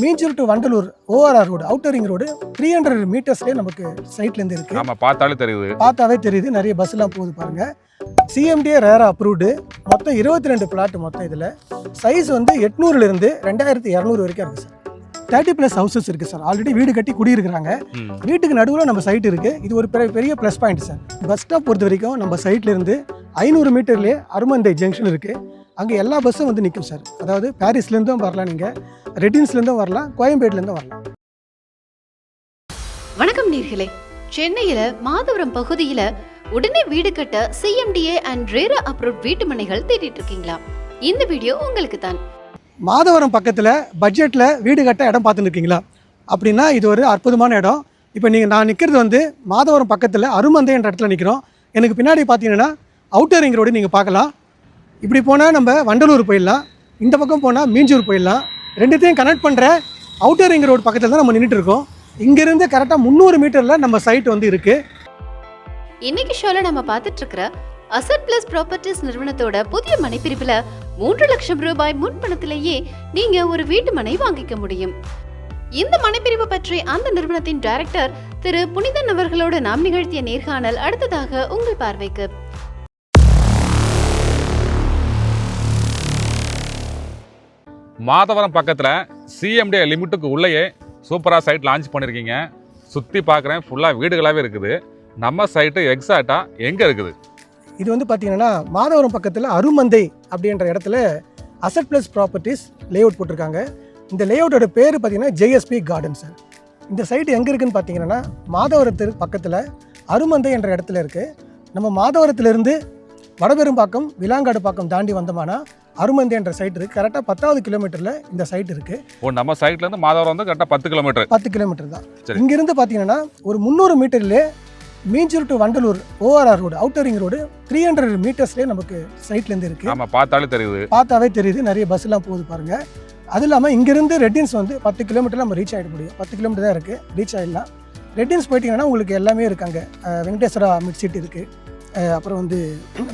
Minjur to Vandalur ORR road outer ring road 300 மீட்டர்ஸ்லேயே நமக்கு சைட்லேருந்து இருக்குது. நம்ம பார்த்தாலே தெரியுது, பார்த்தாவே தெரியுது. நிறைய பஸ்லாம் போகுது பாருங்கள். சிஎம்டிஏ ரேரா அப்ரூவ்டு. மொத்தம் 22 பிளாட் மொத்தம். இதில் சைஸ் வந்து 800லேருந்து 2200 வரைக்கும் இருக்குது சார். 30+ ஹவுசஸ் இருக்குது சார். ஆல்ரெடி வீடு கட்டி குடியிருக்கிறாங்க. வீட்டுக்கு நடுவில் நம்ம சைட் இருக்குது. இது ஒரு பெரிய plus point sir. Bus stop பொறுத்த வரைக்கும் நம்ம சைட்லேருந்து 500 மீட்டர்லேயே அருமந்தை ஜங்ஷன் இருக்குது. அங்கே எல்லா பஸ்ஸும் வந்து நிற்கும் சார். அதாவது பாரிஸ்லேருந்தும் வரலாம், நீங்கள் ரெட்டின்ஸ்லேருந்தும் வரலாம், கோயம்பேட்லேருந்தும் வரலாம். வணக்கம் நேர்களே. சென்னையில் மாதவரம் பகுதியில் உடனே வீடு கட்ட சிஎம்டிஏ அண்ட் ரேரா அப்ரூவ் வீட்டு மனைகள் தேடிட்டு இருக்கீங்களா? இந்த வீடியோ உங்களுக்கு தான். மாதவரம் பக்கத்தில் பட்ஜெட்டில் வீடு கட்ட இடம் பார்த்துன்னு இருக்கீங்களா? அப்படின்னா இது ஒரு அற்புதமான இடம். இப்போ நான் நிற்கிறது வந்து மாதவரம் பக்கத்தில் அருமந்தை என்ற இடத்துல நிற்கிறோம். எனக்கு பின்னாடி பார்த்தீங்கன்னா அவுட்டர் ரிங் ரோடு நீங்கள் பார்க்கலாம். இப்படி போனால் நம்ம வண்டலூர் போயிடலாம், இந்த பக்கம் போனால் மீஞ்சூர் போயிடலாம். ரெண்டுத்தையும் கனெக்ட் பண்ணுற அவுட்டர் ரிங் ரோடு பக்கத்தில் தான் நம்ம நின்றுட்டு இருக்கோம். இங்கேருந்து கரெக்டாக 300 மீட்டரில் நம்ம சைட் வந்து இருக்குது. இன்னைக்கு ஷோவில் நம்ம பார்த்துட்டு இருக்கிற அசட் பிளஸ் ப்ராப்பர்ட்டிஸ் நிறுவனத்தோட புதிய மனைப்பிரிவில் 3 லட்சம் ரூபாய் முன்பணத்திலேயே நீங்க ஒரு வீட்டு மனை வாங்கிக்க முடியும். இந்த மனைப்பிரிவு பற்றி அந்த நிறுவனத்தின் டைரக்டர் திரு புனிதன் அவர்களோடு நாம் நிகழ்த்திய நேர்காணல் அடுத்ததாக உங்கள் பார்வைக்கு. மாதவரம் பக்கத்தில் சிஎம்டிஏ லிமிட்டுக்கு உள்ளேயே சூப்பராக சைட் லான்ச் பண்ணியிருக்கீங்க. சுற்றி பார்க்குறேன், ஃபுல்லாக வீடுகளாகவே இருக்குது. நம்ம சைட்டு எக்ஸாக்டாக எங்கே இருக்குது? இது வந்து பார்த்தீங்கன்னா மாதவரம் பக்கத்தில் அருமந்தை அப்படின்ற இடத்துல அசட் ப்ளஸ் ப்ராப்பர்ட்டிஸ் லேஅவுட் போட்டிருக்காங்க. இந்த லேஅவுட்டோட பேர் பார்த்தீங்கன்னா ஜேஎஸ்பி கார்டன் சார். இந்த சைட்டு எங்கே இருக்குதுன்னு பார்த்தீங்கன்னா மாதவரத்து பக்கத்தில் அருமந்தை என்ற இடத்துல இருக்குது. நம்ம மாதவரத்துலேருந்து வடபெரும்பாக்கம் விலாங்காடு பாக்கம் தாண்டி வந்தோம்னா அருமந்தை என்ற சைட் இருக்குது. கரெக்டாக 10வது கிலோமீட்டரில் இந்த சைட் இருக்குது. நம்ம சைட்லேருந்து மாதவரம் வந்து கரெக்டாக 10 கிலோமீட்டர் தான். இங்கேருந்து பார்த்தீங்கன்னா ஒரு 300 மீட்டர்லேயே Minjur to Vandalur ORR road outer ring road 300 மீட்டர்ஸ்லேயே நமக்கு சைட்லேருந்து இருக்குது. நம்ம பார்த்தாலே தெரியுது, பார்த்தாவே தெரியுது. நிறைய பஸ்லாம் போகுது பாருங்கள். அது இல்லாமல் இங்கேருந்து ரெட்டின்ஸ் வந்து 10 கிலோமீட்டரில் நம்ம ரீச் ஆகிட முடியும். 10 கிலோமீட்டர் தான் இருக்குது, ரீச் ஆகிடலாம். ரெட்டின்ஸ் போயிட்டீங்கன்னா உங்களுக்கு எல்லாமே இருக்காங்க. வெங்கடேஸ்வரா மிட் சிட்டி இருக்குது, அப்புறம் வந்து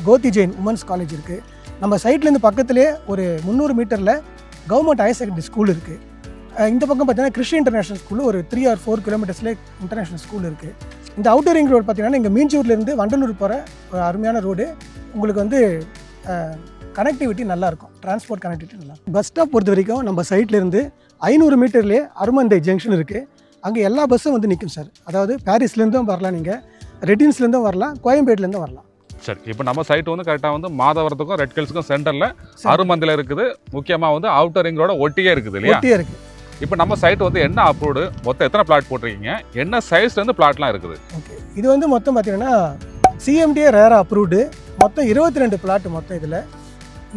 கோத்தி ஜெயின் உமன்ஸ் காலேஜ் இருக்குது. நம்ம சைட்லேருந்து பக்கத்துலேயே ஒரு 300 மீட்டரில் கவர்மெண்ட் ஹையர் செகண்டரி ஸ்கூல் இருக்குது. இந்த பக்கம் பார்த்தீங்கன்னா கிறிஸ்டி இன்டர்நேஷனல் ஸ்கூல் ஒரு 3 or 4 கிலோமீட்டர்ஸ்லேயே இன்டர்நேஷனல் ஸ்கூல் இருக்குது. இந்த அவுட்டர் ரிங் ரோடு பார்த்தீங்கன்னா இங்கே மீஞ்சூர்லேருந்து வண்டலூர் போகிற ஒரு அருமையான ரோடு. உங்களுக்கு வந்து கனெக்டிவிட்டி நல்லாயிருக்கும், டிரான்ஸ்போர்ட் கனெக்டிவிட்டி நல்லாயிருக்கும். பஸ் ஸ்டாப் பொறுத்த வரைக்கும் நம்ம சைட்லேருந்து 500 மீட்டர்லேயே அருமந்தை ஜங்ஷன் இருக்குது. அங்கே எல்லா பஸ்ஸும் வந்து நிற்கும் சார். அதாவது பாரிஸ்லேருந்தும் வரலாம், நீங்கள் ரெட்டின்ஸ்லேருந்தும் வரலாம், கோயம்பேட்லேருந்தும் வரலாம். சரி, இப்போ நம்ம சைட் வந்து கரெக்டாக வந்து மாதவரத்துக்கும் ரெட் ஹில்ஸுக்கும் சென்டரில் அருமந்தையில் இருக்குது. முக்கியமாக வந்து அவுட்டர் ரிங் ரோட ஒட்டியே இருக்குது இல்லையா? ஒட்டியே இருக்குது. இப்போ நம்ம சைட் வந்து என்ன அப்ரூவ்டு, மொத்தம் எத்தனை பிளாட் போட்டிருக்கீங்க, என்ன சைஸ்லேருந்து பிளாட்லாம் இருக்குது? ஓகே, இது வந்து மொத்தம் பார்த்தீங்கன்னா சிஎம்டிஏ ரேரா அப்ரூவ்டு. மொத்தம் 22 பிளாட் மொத்தம்.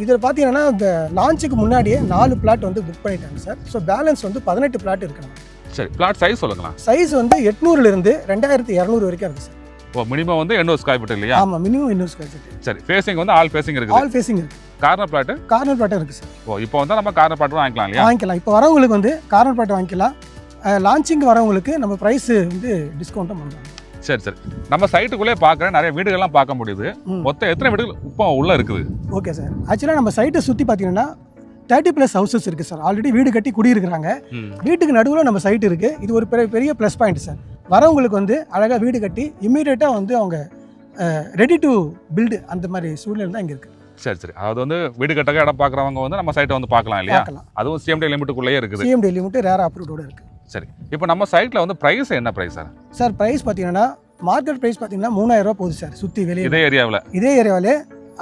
இதில் பார்த்தீங்கன்னா இந்த லான்ச்சுக்கு முன்னாடியே 4 பிளாட் வந்து புக் பண்ணிட்டாங்க சார். ஸோ பேலன்ஸ் வந்து 18 பிளாட் இருக்குங்க. சரி, பிளாட் சைஸ் சொல்லுங்களா? சைஸ் வந்து 800லேருந்து 2200 வரைக்கும் இருக்குது சார். ஓ, மினிமம் வந்து 800 ஸ்கொயர் ஃபீட் இல்லையா? ஆமாம், மினிமம் 800 ஸ்கொயர் ஃபீட். சரி, ஃபேசிங் வந்து ஆல் ஃபேசிங் இருக்குது? ஆல் ஃபேசிங் இருக்குது. Corner plot? கார்னர் பிளாட்டும் இருக்குது சார். ஓ, இப்போ வந்து நம்ம கார்னர் பிளாட் வாங்கிக்கலாம் இல்லையா? வாங்கிக்கலாம். இப்போ வரவங்களுக்கு வந்து கார்னர் பிளாட் வாங்கிக்கலாம். லான்ச்சிங் வரவங்களுக்கு நம்ம ப்ரைஸ் வந்து டிஸ்கவுண்ட்டும் பண்ணுறோம். சரி சரி, நம்ம சைட்டுக்குள்ளே பார்க்குறேன், நிறைய வீடுகள்லாம் பார்க்க முடியுது. மொத்தம் எத்தனை வீடுகள் இப்போ உள்ளே இருக்குது? ஓகே சார், ஆக்சுவலாக நம்ம சைட்டை சுற்றி பார்த்தீங்கன்னா 30+ ஹவுசஸ் இருக்குது சார். ஆல்ரெடி வீடு கட்டி குடியிருக்கிறாங்க. வீட்டுக்கு நடுவில் நம்ம சைட் இருக்குது. இது ஒரு பெரிய ப்ளஸ் பாயிண்ட் சார். வரவங்களுக்கு வந்து அழகாக வீடு கட்டி இம்மீடியட்டாக வந்து அவங்க ரெடி டு பில்டு அந்த மாதிரி சூழ்நிலை தான் இங்கே இருக்குது. சரி சரி, அதாவது வந்து வீடு கட்டக்க இடம் பார்க்குறவங்க வந்து நம்ம சைட்டை வந்து பார்க்கலாம் இல்லையா? அதுவும் சிஎம்டி லிமிட்டுக்குள்ளேயே இருக்குது. சிஎம்டி லிமிட் ரேரா அப்ரூவ்டோட இருக்குது. சரி, இப்போ நம்ம சைட்டில் வந்து ப்ரைஸ் என்ன ப்ரைஸ் சார்? சார் ப்ரைஸ் பார்த்தீங்கன்னா மார்க்கெட் ப்ரைஸ் பார்த்தீங்கன்னா 3000 ரூபா போகுது சார். சுற்றி வெளியே இதே ஏரியாவில்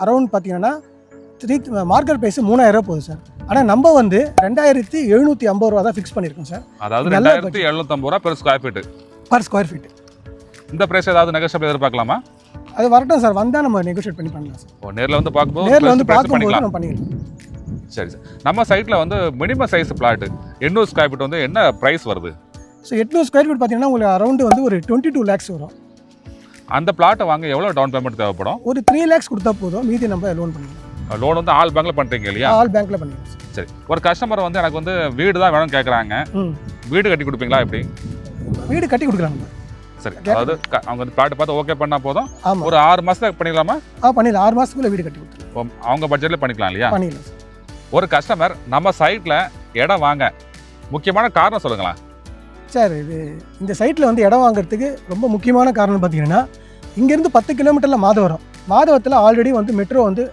அரௌண்ட் பார்த்தீங்கன்னா மார்க்கெட் ப்ரைஸ் 3000 ரூபா போகுது சார். ஆனால் நம்ம வந்து 2750 ரூபா தான் ஃபிக்ஸ் பண்ணியிருக்கோம் சார். அதாவது 2750 ரூபா பெர் ஸ்கொயர் ஃபீட். இந்த ப்ரைஸ் ஏதாவது நெகோஷியபிள் எதிர்பார்க்கலாமா? அது வரட்டும் சார், வந்தால் நம்ம நெகோஷியேட் பண்ணி பண்ணலாம் சார். ஓ, நேரில் வந்து பார்க்கும்போது நம்ம பண்ணிக்கலாம். சரி சார், நம்ம சைட்டில் வந்து minimum size plot 800 square feet வந்து என்ன ப்ரைஸ் வருது? ஸோ 800 ஸ்கொயர் ஃபீட் பார்த்தீங்கன்னா உங்களுக்கு அரௌண்ட் வந்து ஒரு 22 lakhs வரும். அந்த பிளாட்டை வாங்க எவ்வளோ டவுன் பேமெண்ட் தேவைப்படும்? ஒரு 3 lakhs கொடுத்தா போதும், மீதி நம்ம லோன் பண்ணிக்கலாம். லோன் வந்து ஆல் பேங்க்ல பண்ணுறீங்க இல்லையா? ஆல் பேங்க்ல பண்ணிக்கலாம். சரி, ஒரு கஸ்டமர் வந்து எனக்கு வந்து வீடு தான் வேணும்னு கேட்குறாங்க, வீடு கட்டி கொடுப்பீங்களா? எப்படி வீடு கட்டி கொடுக்குறாங்க? சரி, அதாவது அவங்க வந்து பிளாட் பார்த்து ஓகே பண்ணால் போதும், ஒரு 6 மாதத்துக்கு பண்ணிக்கலாமா? பண்ணிடலாம். 6 மாதத்துக்குள்ள வீடு கட்டி கொடுத்துருவோம். அவங்க பட்ஜெட்டில் பண்ணிக்கலாம் இல்லையா? பண்ணிடலாம் சார். ஒரு கஸ்டமர் நம்ம சைட்டில் இடம் வாங்க முக்கியமான காரணம் சொல்லுங்களேன். சார் இது இந்த சைட்டில் வந்து இடம் வாங்குறதுக்கு ரொம்ப முக்கியமான காரணம் பார்த்தீங்கன்னா இங்கேருந்து 10 கிலோமீட்டரில் மாதவரத்தில் ஆல்ரெடி வந்து மெட்ரோ வந்து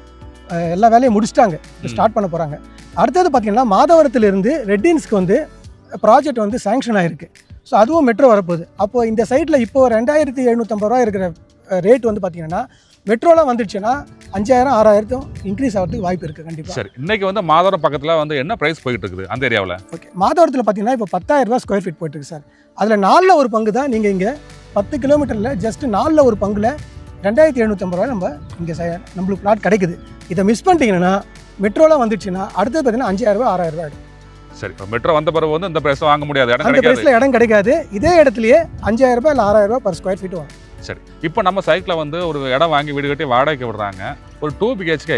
எல்லா வேலையும் முடிச்சிட்டாங்க, ஸ்டார்ட் பண்ண போகிறாங்க. அடுத்தது பார்த்தீங்கன்னா மாதவரத்துலேருந்து ரெட்டின்ஸ்க்கு வந்து ப்ராஜெக்ட் வந்து சேங்ஷன் ஆகிருக்கு. ஸோ அதுவும் மெட்ரோ வரப்போகுது. அப்போது இந்த சைட்டில் இப்போது 2750 ரூபா இருக்கிற ரேட் வந்து பார்த்தீங்கன்னா மெட்ரோலாம் வந்துடுச்சுன்னா 5000 6000 இன்க்ரீஸ் ஆகிறதுக்கு வாய்ப்பு இருக்குது கண்டிப்பாக. சரி, இன்னைக்கு வந்து மாதவரம் பக்கத்தில் வந்து என்ன ப்ரைஸ் போயிட்டு இருக்குது அந்த ஏரியாவில்? ஓகே, மாதவரத்தில் பார்த்தீங்கன்னா இப்போ 10,000 ரூபா ஸ்கொயர் ஃபீட் போயிட்டுருக்கு சார். அதில் 4ல் ஒரு பங்கு தான் நீங்கள் இங்கே 10 கிலோமீட்டரில் ஜஸ்ட் 4ல் ஒரு பங்கில் 2750 ரூபாய் நம்ம இங்கே நம்மளுக்கு பிளாட் கிடைக்குது. இதை மிஸ் பண்ணிட்டீங்கன்னா மெட்ரோலாம் வந்துடுச்சுன்னா அடுத்தது பார்த்தீங்கன்னா 5000 ரூபா 6000 ரூபா ஆகிடும். சரி, இப்போ மெட்ரோ வந்த பிறகு வந்து இந்த ப்ரைஸ் வாங்க முடியாது, இடம் அந்த கிடைக்காது. ப்ரைஸில் இடம் கிடைக்காது. இதே இடத்துலையே 5000 ரூபாய் இல்லை 6000 ரூபாய் பர் ஸ்கொயர் ஃபீட் வரும். சரி, இப்போ நம்ம சைட்டில் வந்து ஒரு இடம் வாங்கி வீடு கட்டி வாடகைக்கு விடுறாங்க. ஒரு 2 BHK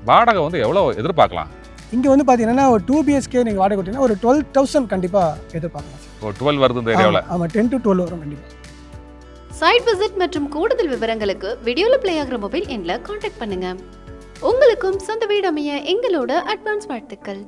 வாடகை வந்து எவ்வளோ எதிர்பார்க்கலாம்? இங்கே வந்து பார்த்தீங்கன்னா ஒரு 2 BHK நீங்கள் வாடகை கொடுத்தீங்கன்னா ஒரு 12,000 கண்டிப்பாக எதிர்பார்க்கலாம். ஒரு 12 வருது இந்த ஏரியாவில். ஆமாம், 10 to 12 வரும் கண்டிப்பாக. சைட் விசிட் மற்றும் கூடுதல் விவரங்களுக்கு வீடியோல ப்ளே ஆகிற மொபைல் எண்ணில் காண்டாக்ட் பண்ணுங்க. உங்களுக்கும் சொந்த வீடு அமைய எங்களோட அட்வான்ஸ் வாழ்த்துக்கள்.